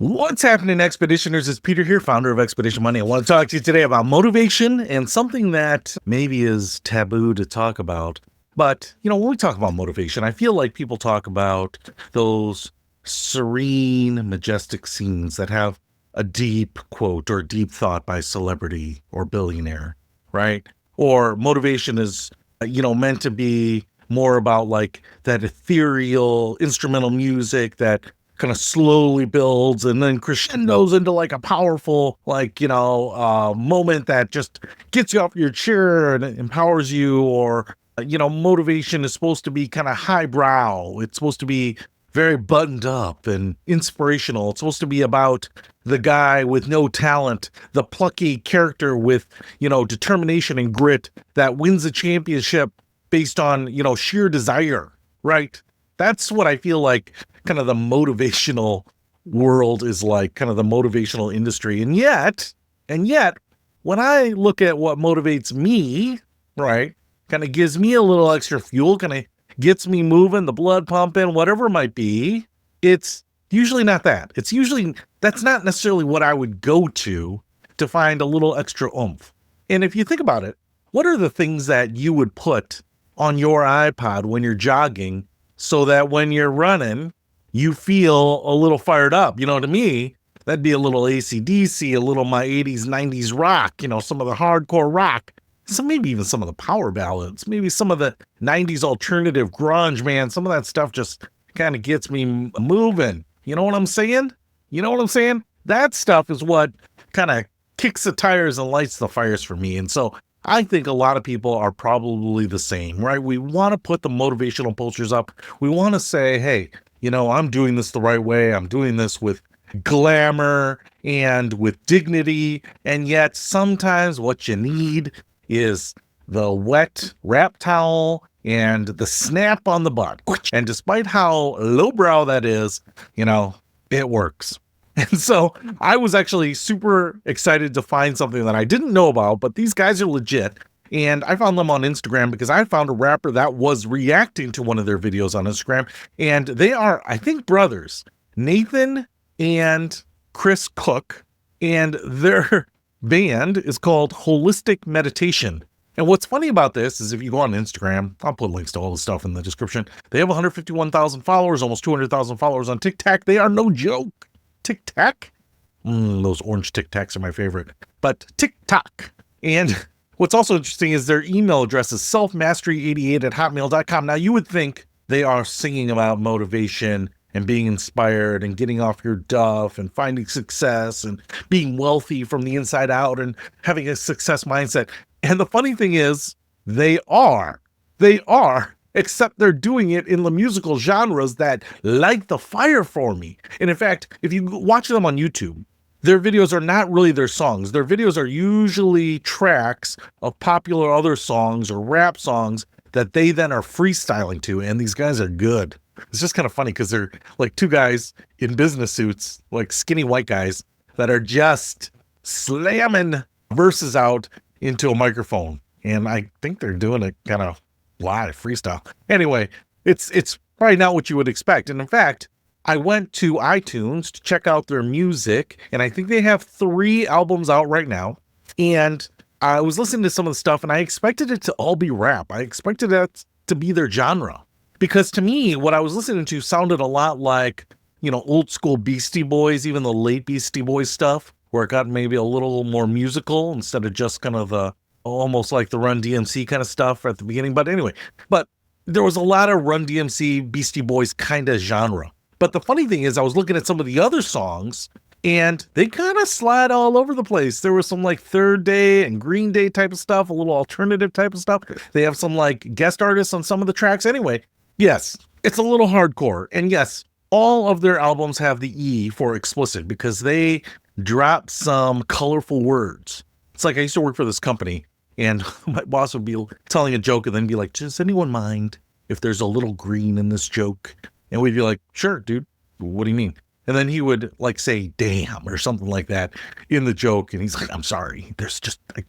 What's happening, Expeditioners? It's Peter here, founder of Expedition Money. I want to talk to you today about motivation and something that maybe is taboo to talk about. But, when we talk about motivation, I feel like people talk about those serene, majestic scenes that have a deep quote or deep thought by celebrity or billionaire, right? Or motivation is, meant to be more about like that ethereal instrumental music that kind of slowly builds and then crescendos into like a powerful, moment that just gets you off your chair and empowers you. Or, motivation is supposed to be kind of highbrow. It's supposed to be very buttoned up and inspirational. It's supposed to be about the guy with no talent, the plucky character with, determination and grit that wins a championship based on, sheer desire, right? That's what I feel like kind of the motivational world is like, kind of the motivational industry. And yet, when I look at what motivates me, right, kind of gives me a little extra fuel, kind of gets me moving, the blood pumping, whatever it might be, it's usually not that. That's not necessarily what I would go to find a little extra oomph. And if you think about it, what are the things that you would put on your iPod when you're jogging so that when you're running, you feel a little fired up? To me, that'd be a little AC/DC, a little my 80s, 90s rock, some of the hardcore rock, maybe even some of the power ballads, maybe some of the 90s alternative grunge, man. Some of that stuff just kind of gets me moving. You know what I'm saying? That stuff is what kind of kicks the tires and lights the fires for me. And so I think a lot of people are probably the same, right? We want to put the motivational posters up. We want to say, hey, I'm doing this the right way. I'm doing this with glamour and with dignity. And yet sometimes what you need is the wet wrap towel and the snap on the butt. And despite how lowbrow that is, it works. And so I was actually super excited to find something that I didn't know about, but these guys are legit. And I found them on Instagram because I found a rapper that was reacting to one of their videos on Instagram. And they are, I think, brothers, Nathan and Chris Cook. And their band is called Holistic Meditation. And what's funny about this is if you go on Instagram, I'll put links to all the stuff in the description. They have 151,000 followers, almost 200,000 followers on TikTok. They are no joke. TikTok? Those orange Tic Tacs are my favorite. But TikTok. And what's also interesting is their email address is selfmastery88@hotmail.com. Now, you would think they are singing about motivation and being inspired and getting off your duff and finding success and being wealthy from the inside out and having a success mindset. And the funny thing is, they are, except they're doing it in the musical genres that light the fire for me. And in fact, if you watch them on YouTube, their videos are not really their songs. Their videos are usually tracks of popular other songs or rap songs that they then are freestyling to. And these guys are good. It's just kind of funny because they're like two guys in business suits, like skinny white guys that are just slamming verses out into a microphone. And I think they're doing it kind of live freestyle. Anyway, it's probably not what you would expect. And in fact, I went to iTunes to check out their music, and I think they have 3 albums out right now. And I was listening to some of the stuff, and I expected it to all be rap. I expected it to be their genre. Because to me, what I was listening to sounded a lot like, old school Beastie Boys, even the late Beastie Boys stuff, where it got maybe a little more musical instead of just kind of the almost like the Run DMC kind of stuff at the beginning. But anyway, there was a lot of Run DMC, Beastie Boys kind of genre. But the funny thing is I was looking at some of the other songs and they kind of slide all over the place. There was some like Third Day and Green Day type of stuff, a little alternative type of stuff. They have some like guest artists on some of the tracks. Anyway, yes, it's a little hardcore. And yes, all of their albums have the E for explicit because they drop some colorful words. It's like I used to work for this company and my boss would be telling a joke and then be like, does anyone mind if there's a little green in this joke? And we'd be like, sure, dude. What do you mean? And then he would like say, damn, or something like that in the joke. And he's like, I'm sorry.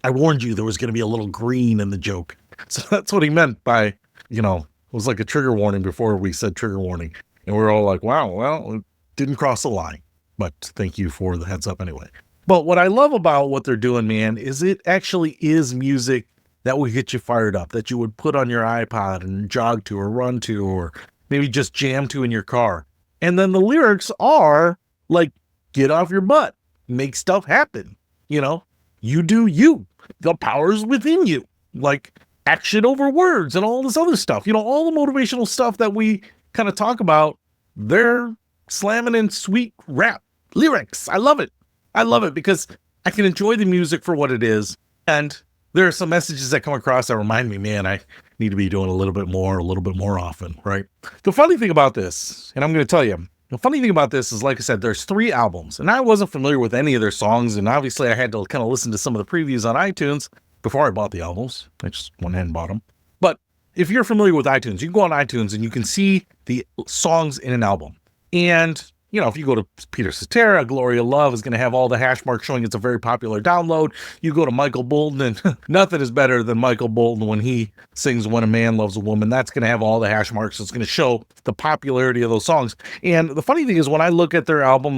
I warned you there was going to be a little green in the joke. So that's what he meant by, it was like a trigger warning before we said trigger warning. And we were all like, wow, well, it didn't cross the line. but thank you for the heads up anyway. But what I love about what they're doing, man, is it actually is music that will get you fired up, that you would put on your iPod and jog to or run to, or maybe just jam to in your car. And then the lyrics are like, get off your butt, make stuff happen. You do you, the power's within you, like action over words and all this other stuff. All the motivational stuff that we kind of talk about, they're slamming in sweet rap lyrics. I love it. I love it because I can enjoy the music for what it is. And there are some messages that come across that remind me, man, I need to be doing a little bit more often, right? The funny thing about this, and I'm going to tell you, the funny thing about this is, like I said, there's 3 albums, and I wasn't familiar with any of their songs, and obviously I had to kind of listen to some of the previews on iTunes before I bought the albums. I just went ahead and bought them. But if you're familiar with iTunes, you can go on iTunes and you can see the songs in an album. And if you go to Peter Cetera, Gloria Love is going to have all the hash marks showing it's a very popular download. You go to Michael Bolton, and nothing is better than Michael Bolton when he sings When a Man Loves a Woman. That's going to have all the hash marks. So it's going to show the popularity of those songs. And the funny thing is, when I look at their album,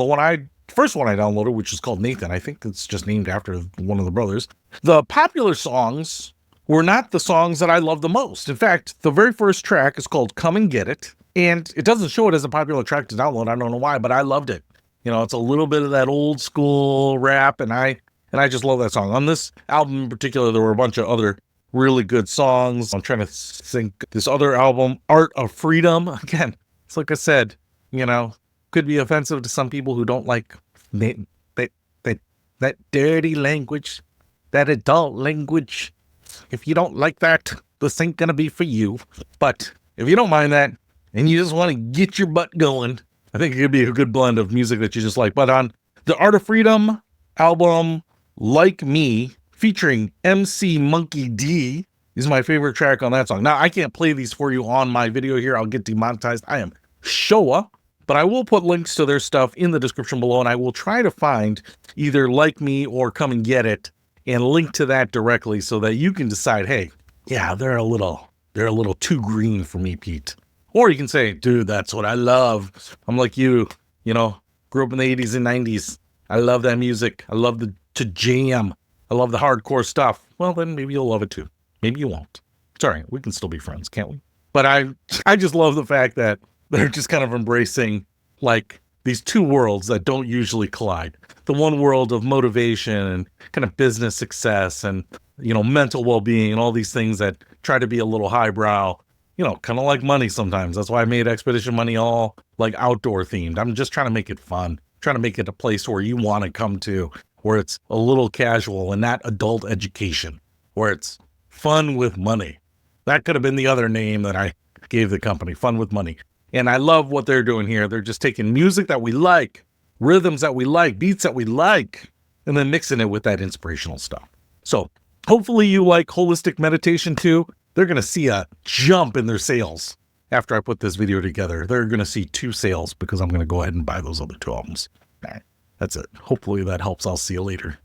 first one I downloaded, which is called Nathan, I think it's just named after one of the brothers, the popular songs were not the songs that I love the most. In fact, the very first track is called Come and Get It. And it doesn't show it as a popular track to download. I don't know why, but I loved it. It's a little bit of that old school rap, and I just love that song. On this album in particular, there were a bunch of other really good songs. I'm trying to think this other album, Art of Freedom. Again, it's like I said, could be offensive to some people who don't like that dirty language, that adult language. If you don't like that, this ain't gonna be for you. But if you don't mind that, and you just want to get your butt going, I think it could be a good blend of music that you just like. But on the Art of Freedom album, Like Me, featuring MC Monkey D, is my favorite track on that song. Now, I can't play these for you on my video here. I'll get demonetized. I am Showa, but I will put links to their stuff in the description below, and I will try to find either Like Me or Come and Get It and link to that directly so that you can decide, hey, yeah, they're a little too green for me, Pete. Or you can say, dude, that's what I love. I'm like you, grew up in the 80s and 90s. I love that music. I love to jam. I love the hardcore stuff. Well, then maybe you'll love it too. Maybe you won't. Sorry, we can still be friends, can't we? But I just love the fact that they're just kind of embracing like these two worlds that don't usually collide. The one world of motivation and kind of business success and, mental well-being and all these things that try to be a little highbrow. Kind of like money sometimes. That's why I made Expedition Money all like outdoor themed. I'm just trying to make it fun, trying to make it a place where you want to come to, where it's a little casual and not adult education, where it's fun with money. That could have been the other name that I gave the company, Fun with Money. And I love what they're doing here. They're just taking music that we like, rhythms that we like, beats that we like, and then mixing it with that inspirational stuff. So hopefully you like holistic meditation too. They're going to see a jump in their sales after I put this video together. They're going to see 2 sales because I'm going to go ahead and buy those other 2 albums. All right, that's it. Hopefully that helps. I'll see you later.